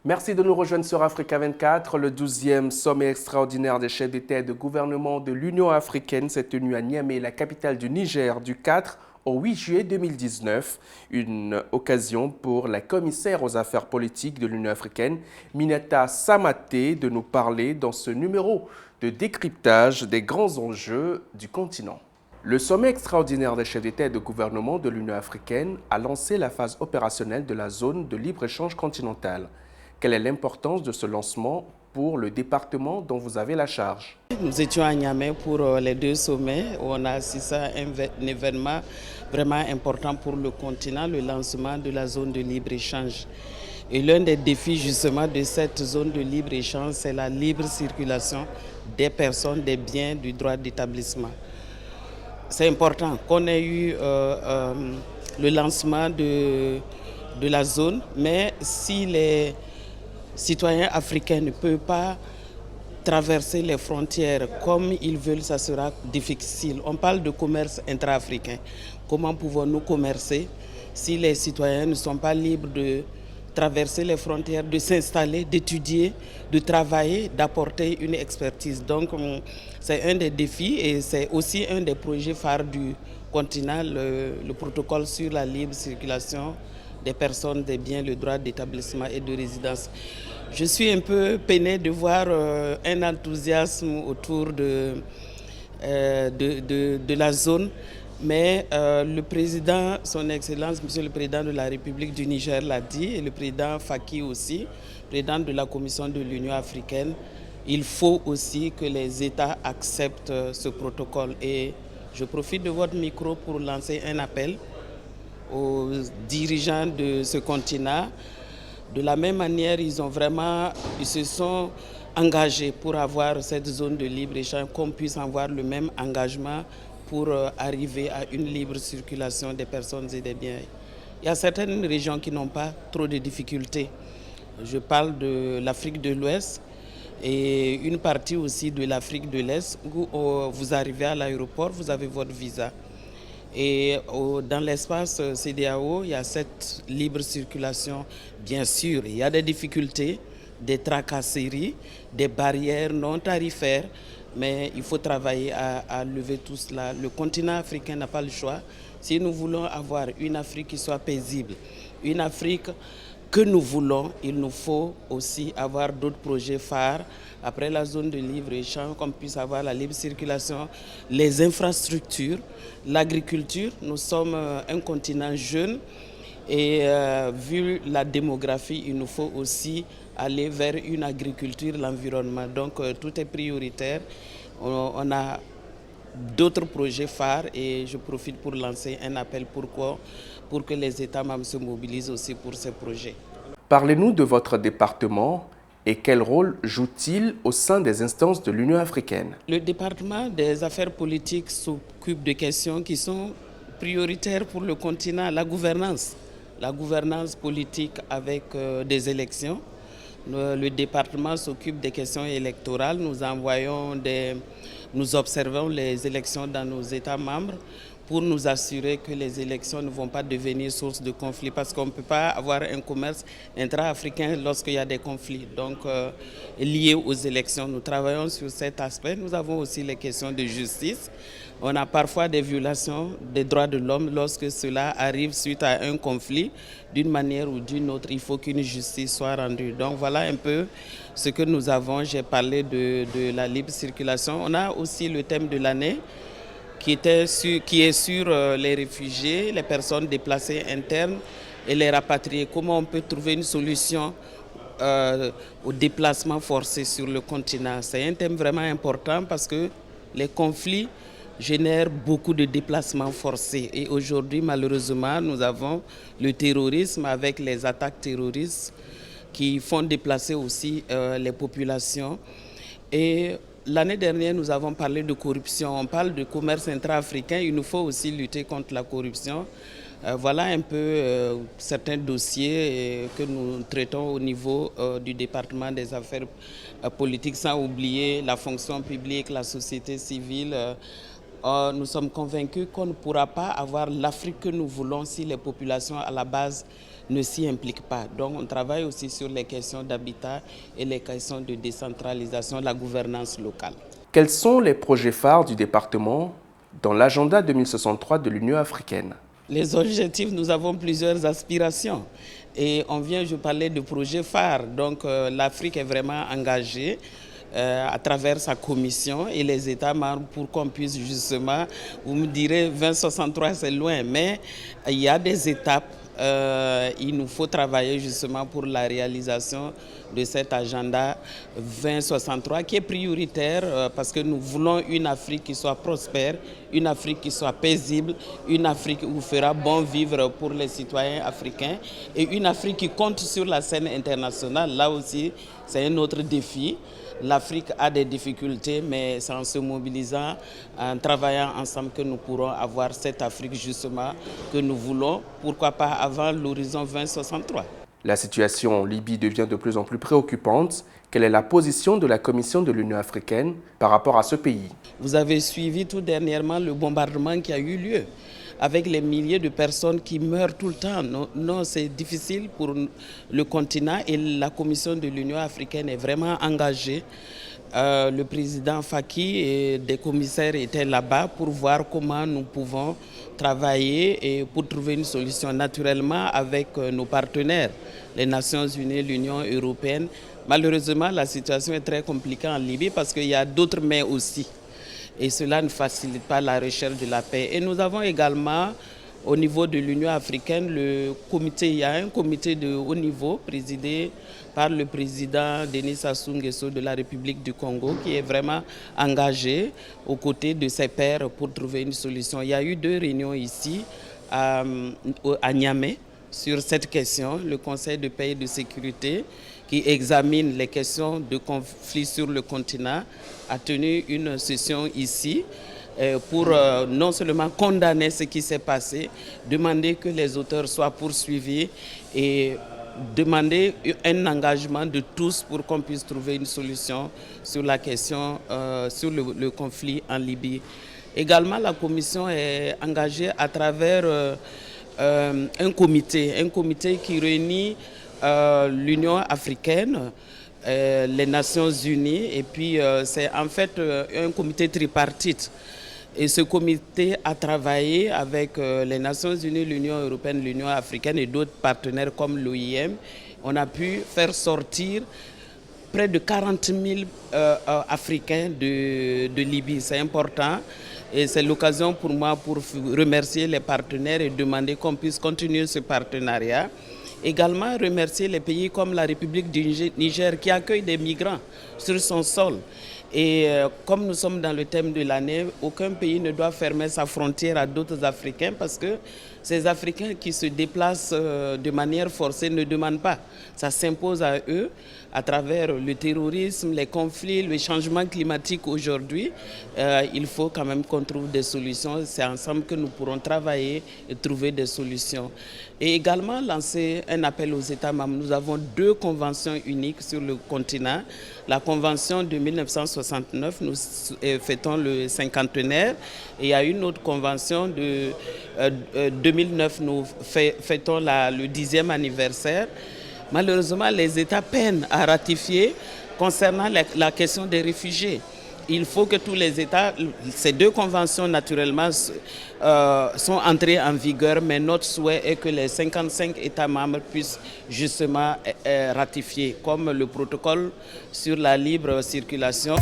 Merci de nous rejoindre sur Africa 24. Le 12e sommet extraordinaire des chefs d'État et de gouvernement de l'Union africaine s'est tenu à Niamey, la capitale du Niger, du 4 au 8 juillet 2019. Une occasion pour la commissaire aux affaires politiques de l'Union africaine, Minata Samaté, de nous parler dans ce numéro de décryptage des grands enjeux du continent. Le sommet extraordinaire des chefs d'État et de gouvernement de l'Union africaine a lancé la phase opérationnelle de la zone de libre-échange continentale. Quelle est l'importance de ce lancement pour le département dont vous avez la charge? Nous étions à Niamey pour les deux sommets où on a assisté à un événement vraiment important pour le continent, le lancement de la zone de libre-échange. Et l'un des défis justement de cette zone de libre-échange, c'est la libre circulation des personnes, des biens, du droit d'établissement. C'est important qu'on ait eu le lancement de la zone, mais si les citoyens africains ne peuvent pas traverser les frontières comme ils veulent, ça sera difficile. On parle de commerce intra-africain. Comment pouvons-nous commercer si les citoyens ne sont pas libres de traverser les frontières, de s'installer, d'étudier, de travailler, d'apporter une expertise? Donc c'est un des défis et c'est aussi un des projets phares du continent, le protocole sur la libre circulation des personnes, des biens, le droit d'établissement et de résidence. Je suis un peu peiné de voir un enthousiasme autour de la zone, mais le président, son Excellence, Monsieur le Président de la République du Niger l'a dit, et le président Faki aussi, président de la Commission de l'Union africaine, il faut aussi que les États acceptent ce protocole. Et je profite de votre micro pour lancer un appel aux dirigeants de ce continent. De la même manière, ils se sont engagés pour avoir cette zone de libre-échange, qu'on puisse avoir le même engagement pour arriver à une libre circulation des personnes et des biens. Il y a certaines régions qui n'ont pas trop de difficultés. Je parle de l'Afrique de l'Ouest et une partie aussi de l'Afrique de l'Est où vous arrivez à l'aéroport, vous avez votre visa. Et dans l'espace CEDEAO, il y a cette libre circulation. Bien sûr, il y a des difficultés, des tracasseries, des barrières non tarifaires, mais il faut travailler à lever tout cela. Le continent africain n'a pas le choix. Si nous voulons avoir une Afrique qui soit paisible, une Afrique que nous voulons, il nous faut aussi avoir d'autres projets phares. Après la zone de libre-échange, qu'on puisse avoir la libre circulation, les infrastructures, l'agriculture. Nous sommes un continent jeune et vu la démographie, il nous faut aussi aller vers une agriculture, l'environnement. Donc tout est prioritaire. On a d'autres projets phares et je profite pour lancer un appel pour que les États membres se mobilisent aussi pour ces projets. Parlez-nous de votre département et quel rôle joue-t-il au sein des instances de l'Union africaine? Le département des affaires politiques s'occupe de questions qui sont prioritaires pour le continent, la gouvernance politique avec des élections. Le département s'occupe des questions électorales. Nous observons les élections dans nos États membres pour nous assurer que les élections ne vont pas devenir source de conflits parce qu'on ne peut pas avoir un commerce intra-africain lorsqu'il y a des conflits. Donc, liés aux élections, nous travaillons sur cet aspect. Nous avons aussi les questions de justice. On a parfois des violations des droits de l'homme lorsque cela arrive suite à un conflit. D'une manière ou d'une autre, il faut qu'une justice soit rendue. Donc voilà un peu ce que nous avons. J'ai parlé de la libre circulation. On a aussi le thème de l'année qui est sur les réfugiés, les personnes déplacées internes et les rapatriés. Comment on peut trouver une solution au déplacement forcé sur le continent. C'est un thème vraiment important parce que les conflits génèrent beaucoup de déplacements forcés. Et aujourd'hui, malheureusement, nous avons le terrorisme avec les attaques terroristes qui font déplacer aussi les populations. Et l'année dernière, nous avons parlé de corruption. On parle de commerce intra-africain. Il nous faut aussi lutter contre la corruption. Voilà un peu certains dossiers que nous traitons au niveau du département des affaires politiques, sans oublier la fonction publique, la société civile. Nous sommes convaincus qu'on ne pourra pas avoir l'Afrique que nous voulons si les populations à la base ne s'y impliquent pas. Donc on travaille aussi sur les questions d'habitat et les questions de décentralisation, la gouvernance locale. Quels sont les projets phares du département dans l'agenda 2063 de l'Union africaine? Les objectifs, nous avons plusieurs aspirations. Et je parlais de projets phares. Donc l'Afrique est vraiment engagée à travers sa commission et les États membres pour qu'on puisse justement, vous me direz 2063 c'est loin, mais il y a des étapes. Il nous faut travailler justement pour la réalisation de cet agenda 2063 qui est prioritaire parce que nous voulons une Afrique qui soit prospère, une Afrique qui soit paisible, une Afrique où il fera bon vivre pour les citoyens africains et une Afrique qui compte sur la scène internationale. Là aussi, c'est un autre défi. L'Afrique a des difficultés, mais c'est en se mobilisant, en travaillant ensemble que nous pourrons avoir cette Afrique justement que nous voulons, pourquoi pas avant l'horizon 2063. La situation en Libye devient de plus en plus préoccupante. Quelle est la position de la Commission de l'Union africaine par rapport à ce pays? Vous avez suivi tout dernièrement le bombardement qui a eu lieu, avec les milliers de personnes qui meurent tout le temps. Non, c'est difficile pour le continent et la Commission de l'Union africaine est vraiment engagée. Le président Faky et des commissaires étaient là-bas pour voir comment nous pouvons travailler et pour trouver une solution naturellement avec nos partenaires, les Nations Unies, l'Union européenne. Malheureusement, la situation est très compliquée en Libye parce qu'il y a d'autres mains aussi. Et cela ne facilite pas la recherche de la paix. Et nous avons également, au niveau de l'Union africaine, il y a un comité de haut niveau présidé par le président Denis Sassou Nguesso de la République du Congo qui est vraiment engagé aux côtés de ses pairs pour trouver une solution. Il y a eu 2 réunions ici à Niamey sur cette question, le Conseil de paix et de sécurité qui examine les questions de conflit sur le continent, a tenu une session ici pour non seulement condamner ce qui s'est passé, demander que les auteurs soient poursuivis et demander un engagement de tous pour qu'on puisse trouver une solution sur la question, sur le conflit en Libye. Également, la Commission est engagée à travers un comité qui réunit l'Union africaine, les Nations Unies, et puis c'est en fait un comité tripartite. Et ce comité a travaillé avec les Nations Unies, l'Union européenne, l'Union africaine et d'autres partenaires comme l'OIM. On a pu faire sortir près de 40 000 Africains de Libye. C'est important et c'est l'occasion pour moi pour remercier les partenaires et demander qu'on puisse continuer ce partenariat. Également remercier les pays comme la République du Niger qui accueille des migrants sur son sol. Et comme nous sommes dans le thème de l'année, aucun pays ne doit fermer sa frontière à d'autres Africains parce que ces Africains qui se déplacent de manière forcée ne demandent pas. Ça s'impose à eux à travers le terrorisme, les conflits, le changement climatique aujourd'hui. Il faut quand même qu'on trouve des solutions. C'est ensemble que nous pourrons travailler et trouver des solutions. Et également lancer un appel aux États membres. Nous avons 2 conventions uniques sur le continent. La convention de 1969, nous fêtons le 50aire. Et il y a une autre convention de 2009, nous fêtons le 10e anniversaire. Malheureusement, les États peinent à ratifier concernant la question des réfugiés. Il faut que tous les États, ces 2 conventions naturellement sont entrées en vigueur, mais notre souhait est que les 55 États membres puissent justement ratifier, comme le protocole sur la libre circulation.